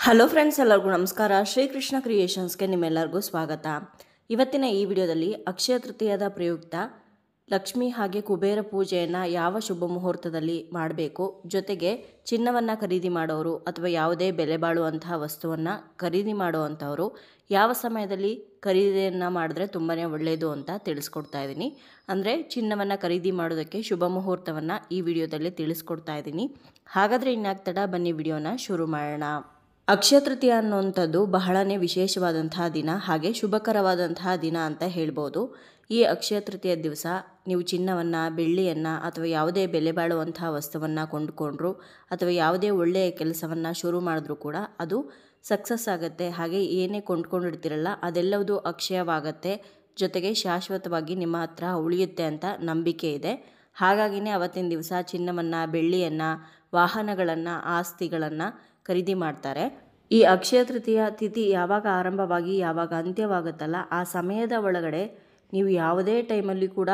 Hello friends, ಎಲ್ಲರಿಗೂ ನಮಸ್ಕಾರ. ಶ್ರೀಕೃಷ್ಣ ಕ್ರಿಯೇಷನ್ಸ್ಗೆ ನಿಮ್ಮೆಲ್ಲರಿಗೂ ಸ್ವಾಗತ. ಇವತ್ತಿನ ಈ ವಿಡಿಯೋದಲ್ಲಿ ಅಕ್ಷಯ ತೃತೀಯದ ಪ್ರಯುಕ್ತ ಲಕ್ಷ್ಮಿ ಹಾಗೆ ಕುಬೇರ ಪೂಜೆಯನ್ನು ಯಾವ ಶುಭ ಮುಹೂರ್ತದಲ್ಲಿ ಮಾಡಬೇಕು, ಜೊತೆಗೆ ಚಿನ್ನವನ್ನು ಖರೀದಿ ಮಾಡೋರು ಅಥವಾ ಯಾವುದೇ ಬೆಲೆ ಬಾಳುವಂತಹ ವಸ್ತುವನ್ನು ಖರೀದಿ ಮಾಡುವಂಥವರು ಯಾವ ಸಮಯದಲ್ಲಿ ಖರೀದಿಯನ್ನು ಮಾಡಿದ್ರೆ ತುಂಬಾ ಒಳ್ಳೆಯದು ಅಂತ ತಿಳಿಸ್ಕೊಡ್ತಾ ಇದ್ದೀನಿ. ಅಂದರೆ ಚಿನ್ನವನ್ನು ಖರೀದಿ ಮಾಡೋದಕ್ಕೆ ಶುಭ ಮುಹೂರ್ತವನ್ನು ಈ ವಿಡಿಯೋದಲ್ಲಿ ತಿಳಿಸ್ಕೊಡ್ತಾ ಇದ್ದೀನಿ. ಹಾಗಾದರೆ ಇನ್ಯಾಕೆ ತಡ, ಬನ್ನಿ ವಿಡಿಯೋನ ಶುರು ಮಾಡೋಣ. ಅಕ್ಷಯ ತೃತೀಯ ಅನ್ನುವಂಥದ್ದು ಬಹಳನೇ ವಿಶೇಷವಾದಂತಹ ದಿನ, ಹಾಗೆ ಶುಭಕರವಾದಂತಹ ದಿನ ಅಂತ ಹೇಳ್ಬೋದು. ಈ ಅಕ್ಷಯ ತೃತೀಯ ದಿವಸ ನೀವು ಚಿನ್ನವನ್ನು, ಬೆಳ್ಳಿಯನ್ನು ಅಥವಾ ಯಾವುದೇ ಬೆಲೆ ಬಾಳುವಂತಹ ವಸ್ತುವನ್ನು ಕೊಂಡುಕೊಂಡ್ರು ಅಥವಾ ಯಾವುದೇ ಒಳ್ಳೆಯ ಕೆಲಸವನ್ನು ಶುರು ಮಾಡಿದ್ರೂ ಕೂಡ ಅದು ಸಕ್ಸಸ್ ಆಗುತ್ತೆ. ಹಾಗೆ ಏನೇ ಕೊಂಡ್ಕೊಂಡಿರ್ತೀರಲ್ಲ ಅದೆಲ್ಲವೂ ಅಕ್ಷಯವಾಗುತ್ತೆ, ಜೊತೆಗೆ ಶಾಶ್ವತವಾಗಿ ನಿಮ್ಮ ಹತ್ರ ಉಳಿಯುತ್ತೆ ಅಂತ ನಂಬಿಕೆ ಇದೆ. ಹಾಗಾಗಿನೇ ಅವತ್ತಿನ ದಿವಸ ಚಿನ್ನವನ್ನು, ಬೆಳ್ಳಿಯನ್ನು, ವಾಹನಗಳನ್ನು, ಆಸ್ತಿಗಳನ್ನು ಖರೀದಿ ಮಾಡ್ತಾರೆ. ಈ ಅಕ್ಷಯ ತೃತೀಯ ತಿಥಿ ಯಾವಾಗ ಆರಂಭವಾಗಿ ಯಾವಾಗ ಅಂತ್ಯವಾಗುತ್ತಲ್ಲ ಆ ಸಮಯದ ಒಳಗಡೆ ನೀವು ಯಾವುದೇ ಟೈಮಲ್ಲಿ ಕೂಡ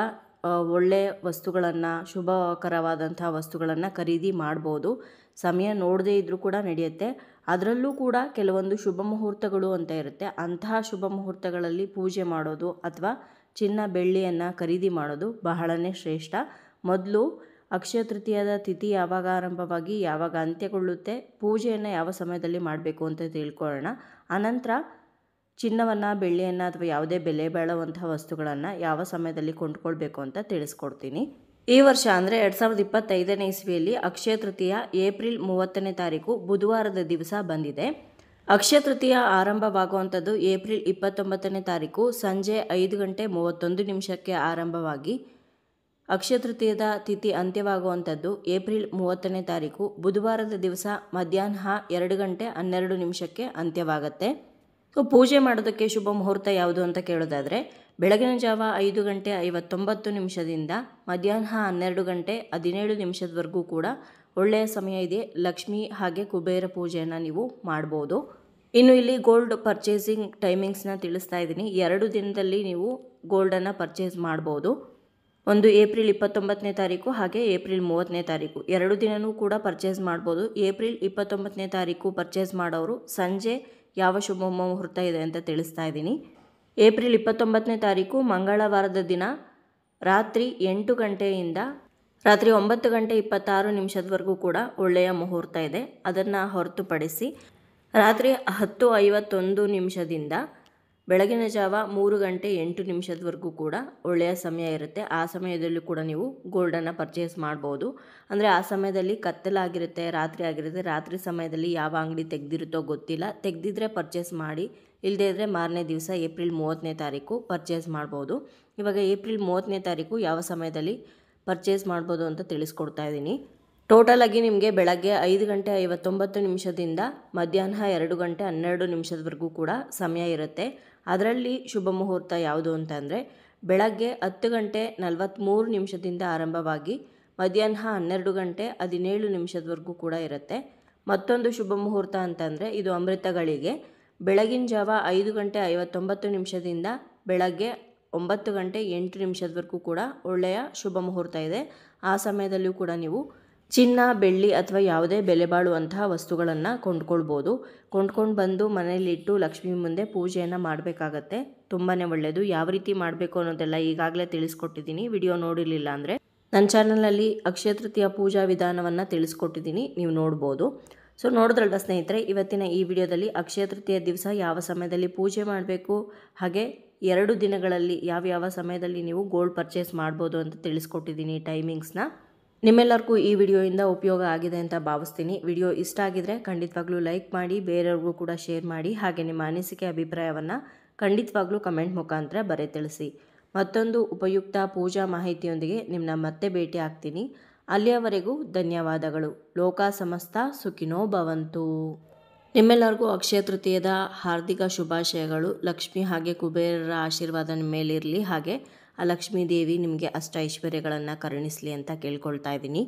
ಒಳ್ಳೆಯ ವಸ್ತುಗಳನ್ನು, ಶುಭಕರವಾದಂಥ ವಸ್ತುಗಳನ್ನು ಖರೀದಿ ಮಾಡ್ಬೋದು. ಸಮಯ ನೋಡದೇ ಇದ್ದರೂ ಕೂಡ ನಡೆಯುತ್ತೆ. ಅದರಲ್ಲೂ ಕೂಡ ಕೆಲವೊಂದು ಶುಭ ಮುಹೂರ್ತಗಳು ಅಂತ ಇರುತ್ತೆ. ಅಂತಹ ಶುಭ ಮುಹೂರ್ತಗಳಲ್ಲಿ ಪೂಜೆ ಮಾಡೋದು ಅಥವಾ ಚಿನ್ನ, ಬೆಳ್ಳಿಯನ್ನು ಖರೀದಿ ಮಾಡೋದು ಬಹಳನೇ ಶ್ರೇಷ್ಠ. ಮೊದಲು ಅಕ್ಷಯ ತೃತೀಯದ ತಿಥಿ ಯಾವಾಗ ಆರಂಭವಾಗಿ ಯಾವಾಗ ಅಂತ್ಯಗೊಳ್ಳುತ್ತೆ, ಪೂಜೆಯನ್ನು ಯಾವ ಸಮಯದಲ್ಲಿ ಮಾಡಬೇಕು ಅಂತ ತಿಳ್ಕೊಳ್ಳೋಣ. ಅನಂತರ ಚಿನ್ನವನ್ನು, ಬೆಳ್ಳಿಯನ್ನು ಅಥವಾ ಯಾವುದೇ ಬೆಲೆ ಬಾಳುವಂತಹ ವಸ್ತುಗಳನ್ನು ಯಾವ ಸಮಯದಲ್ಲಿ ಕೊಂಡ್ಕೊಳ್ಬೇಕು ಅಂತ ತಿಳಿಸ್ಕೊಡ್ತೀನಿ. ಈ ವರ್ಷ ಅಂದರೆ 2025ನೇ ಇಸ್ವಿಯಲ್ಲಿ ಅಕ್ಷಯ ತೃತೀಯ ಏಪ್ರಿಲ್ 30ನೇ ತಾರೀಕು ಬುಧವಾರದ ದಿವಸ ಬಂದಿದೆ. ಅಕ್ಷಯ ತೃತೀಯ ಆರಂಭವಾಗುವಂಥದ್ದು ಏಪ್ರಿಲ್ 29ನೇ ತಾರೀಕು ಸಂಜೆ 5:31 ಆರಂಭವಾಗಿ ಅಕ್ಷಯ ತೃತೀಯದ ತಿಥಿ ಅಂತ್ಯವಾಗುವಂಥದ್ದು ಏಪ್ರಿಲ್ 30ನೇ ತಾರೀಕು ಬುಧವಾರದ ದಿವಸ ಮಧ್ಯಾಹ್ನ 2:12 ಅಂತ್ಯವಾಗುತ್ತೆ. ಸೊ ಪೂಜೆ ಮಾಡೋದಕ್ಕೆ ಶುಭ ಮುಹೂರ್ತ ಯಾವುದು ಅಂತ ಕೇಳೋದಾದರೆ ಬೆಳಗಿನ ಜಾವ 5:59 ಮಧ್ಯಾಹ್ನ 12:17 ಕೂಡ ಒಳ್ಳೆಯ ಸಮಯ ಇದೆ. ಲಕ್ಷ್ಮಿ ಹಾಗೆ ಕುಬೇರ ಪೂಜೆಯನ್ನು ನೀವು ಮಾಡ್ಬೋದು. ಇನ್ನು ಇಲ್ಲಿ ಗೋಲ್ಡ್ ಪರ್ಚೇಸಿಂಗ್ ಟೈಮಿಂಗ್ಸ್ನ ತಿಳಿಸ್ತಾ ಇದ್ದೀನಿ. 2 ದಿನದಲ್ಲಿ ನೀವು ಗೋಲ್ಡನ್ನು ಪರ್ಚೇಸ್ ಮಾಡ್ಬೋದು. ಒಂದು ಏಪ್ರಿಲ್ 29ನೇ ತಾರೀಕು ಹಾಗೆ ಏಪ್ರಿಲ್ 30ನೇ ತಾರೀಕು 2 ದಿನವೂ ಕೂಡ ಪರ್ಚೇಸ್ ಮಾಡ್ಬೋದು. ಏಪ್ರಿಲ್ 29ನೇ ತಾರೀಕು ಪರ್ಚೇಸ್ ಮಾಡೋರು ಸಂಜೆ ಯಾವ ಶುಭ ಮುಹೂರ್ತ ಇದೆ ಅಂತ ತಿಳಿಸ್ತಾ ಇದ್ದೀನಿ. ಏಪ್ರಿಲ್ 29ನೇ ತಾರೀಕು ಮಂಗಳವಾರದ ದಿನ ರಾತ್ರಿ 8 ಗಂಟೆಯಿಂದ ರಾತ್ರಿ 9:26 ಕೂಡ ಒಳ್ಳೆಯ ಮುಹೂರ್ತ ಇದೆ. ಅದನ್ನು ಹೊರತುಪಡಿಸಿ ರಾತ್ರಿ 10:51 ಬೆಳಗಿನ ಜಾವ 3:08 ಕೂಡ ಒಳ್ಳೆಯ ಸಮಯ ಇರುತ್ತೆ. ಆ ಸಮಯದಲ್ಲೂ ಕೂಡ ನೀವು ಗೋಲ್ಡನ್ನು ಪರ್ಚೇಸ್ ಮಾಡ್ಬೋದು. ಅಂದರೆ ಆ ಸಮಯದಲ್ಲಿ ಕತ್ತಲಾಗಿರುತ್ತೆ, ರಾತ್ರಿ ಆಗಿರುತ್ತೆ. ರಾತ್ರಿ ಸಮಯದಲ್ಲಿ ಯಾವ ಅಂಗಡಿ ತೆಗೆದಿರುತ್ತೋ ಗೊತ್ತಿಲ್ಲ. ತೆಗೆದಿದ್ರೆ ಪರ್ಚೇಸ್ ಮಾಡಿ, ಇಲ್ಲದೇ ಇದ್ದರೆ ಮಾರನೇ ದಿವಸ ಏಪ್ರಿಲ್ 30ನೇ ತಾರೀಕು ಪರ್ಚೇಸ್ ಮಾಡ್ಬೋದು. ಇವಾಗ ಏಪ್ರಿಲ್ 30ನೇ ತಾರೀಕು ಯಾವ ಸಮಯದಲ್ಲಿ ಪರ್ಚೇಸ್ ಮಾಡ್ಬೋದು ಅಂತ ತಿಳಿಸ್ಕೊಡ್ತಾ ಇದ್ದೀನಿ. ಟೋಟಲ್ ಆಗಿ ನಿಮಗೆ ಬೆಳಗ್ಗೆ 5:59 ಮಧ್ಯಾಹ್ನ 2:12 ಕೂಡ ಸಮಯ ಇರುತ್ತೆ. ಅದರಲ್ಲಿ ಶುಭ ಮುಹೂರ್ತ ಯಾವುದು ಅಂತಂದರೆ ಬೆಳಗ್ಗೆ 10:43 ಆರಂಭವಾಗಿ ಮಧ್ಯಾಹ್ನ 12:17 ಕೂಡ ಇರುತ್ತೆ. ಮತ್ತೊಂದು ಶುಭ ಮುಹೂರ್ತ ಅಂತಂದರೆ ಇದು ಅಮೃತಗಳಿಗೆ ಬೆಳಗಿನ ಜಾವ 5:59 ಬೆಳಗ್ಗೆ 9:08 ಕೂಡ ಒಳ್ಳೆಯ ಶುಭ ಮುಹೂರ್ತ ಇದೆ. ಆ ಸಮಯದಲ್ಲೂ ಕೂಡ ನೀವು ಚಿನ್ನ, ಬೆಳ್ಳಿ ಅಥವಾ ಯಾವುದೇ ಬೆಲೆ ಬಾಳುವಂತಹ ವಸ್ತುಗಳನ್ನು ಕೊಂಡ್ಕೊಳ್ಬೋದು. ಕೊಂಡ್ಕೊಂಡು ಬಂದು ಮನೆಯಲ್ಲಿಟ್ಟು ಲಕ್ಷ್ಮಿ ಮುಂದೆ ಪೂಜೆಯನ್ನು ಮಾಡಬೇಕಾಗತ್ತೆ. ತುಂಬಾ ಒಳ್ಳೆಯದು. ಯಾವ ರೀತಿ ಮಾಡಬೇಕು ಅನ್ನೋದೆಲ್ಲ ಈಗಾಗಲೇ ತಿಳಿಸ್ಕೊಟ್ಟಿದ್ದೀನಿ. ವಿಡಿಯೋ ನೋಡಿರಲಿಲ್ಲ ಅಂದರೆ ನನ್ನ ಚಾನಲಲ್ಲಿ ಅಕ್ಷಯ ತೃತೀಯ ಪೂಜಾ ವಿಧಾನವನ್ನು ತಿಳಿಸ್ಕೊಟ್ಟಿದ್ದೀನಿ, ನೀವು ನೋಡ್ಬೋದು. ಸೊ ನೋಡಿದ್ರಲ್ವ ಸ್ನೇಹಿತರೆ, ಇವತ್ತಿನ ಈ ವಿಡಿಯೋದಲ್ಲಿ ಅಕ್ಷಯ ತೃತೀಯ ದಿವಸ ಯಾವ ಸಮಯದಲ್ಲಿ ಪೂಜೆ ಮಾಡಬೇಕು, ಹಾಗೆ 2 ದಿನಗಳಲ್ಲಿ ಯಾವ ಸಮಯದಲ್ಲಿ ನೀವು ಗೋಲ್ಡ್ ಪರ್ಚೇಸ್ ಮಾಡ್ಬೋದು ಅಂತ ತಿಳಿಸ್ಕೊಟ್ಟಿದ್ದೀನಿ ಟೈಮಿಂಗ್ಸ್ನ. ನಿಮ್ಮೆಲ್ಲರಿಗೂ ಈ ವಿಡಿಯೋಯಿಂದ ಉಪಯೋಗ ಆಗಿದೆ ಅಂತ ಭಾವಿಸ್ತೀನಿ. ವಿಡಿಯೋ ಇಷ್ಟ ಆಗಿದರೆ ಖಂಡಿತವಾಗ್ಲೂ ಲೈಕ್ ಮಾಡಿ, ಬೇರೆಯವ್ರಿಗೂ ಕೂಡ ಶೇರ್ ಮಾಡಿ. ಹಾಗೆ ನಿಮ್ಮ ಅನಿಸಿಕೆ, ಅಭಿಪ್ರಾಯವನ್ನು ಖಂಡಿತವಾಗ್ಲೂ ಕಮೆಂಟ್ ಮುಖಾಂತರ ಬರೆ ತಿಳಿಸಿ. ಮತ್ತೊಂದು ಉಪಯುಕ್ತ ಪೂಜಾ ಮಾಹಿತಿಯೊಂದಿಗೆ ನಿಮ್ಮನ್ನ ಮತ್ತೆ ಭೇಟಿ ಆಗ್ತೀನಿ. ಅಲ್ಲಿಯವರೆಗೂ ಧನ್ಯವಾದಗಳು. ಲೋಕ ಸಮಸ್ತ ಸುಖಿನೋ ಭವಂತು. ನಿಮ್ಮೆಲ್ಲರಿಗೂ ಅಕ್ಷಯ ತೃತೀಯದ ಹಾರ್ದಿಕ ಶುಭಾಶಯಗಳು. ಲಕ್ಷ್ಮಿ ಹಾಗೆ ಕುಬೇರರ ಆಶೀರ್ವಾದ ನಿಮ್ಮ ಮೇಲಿರಲಿ. ಹಾಗೆ ಆ ಲಕ್ಷ್ಮೀ ದೇವಿ ನಿಮಗೆ ಅಷ್ಟ ಐಶ್ವರ್ಯಗಳನ್ನು ಕರುಣಿಸಲಿ ಅಂತ ಕೇಳ್ಕೊಳ್ತಾ ಇದ್ದೀನಿ.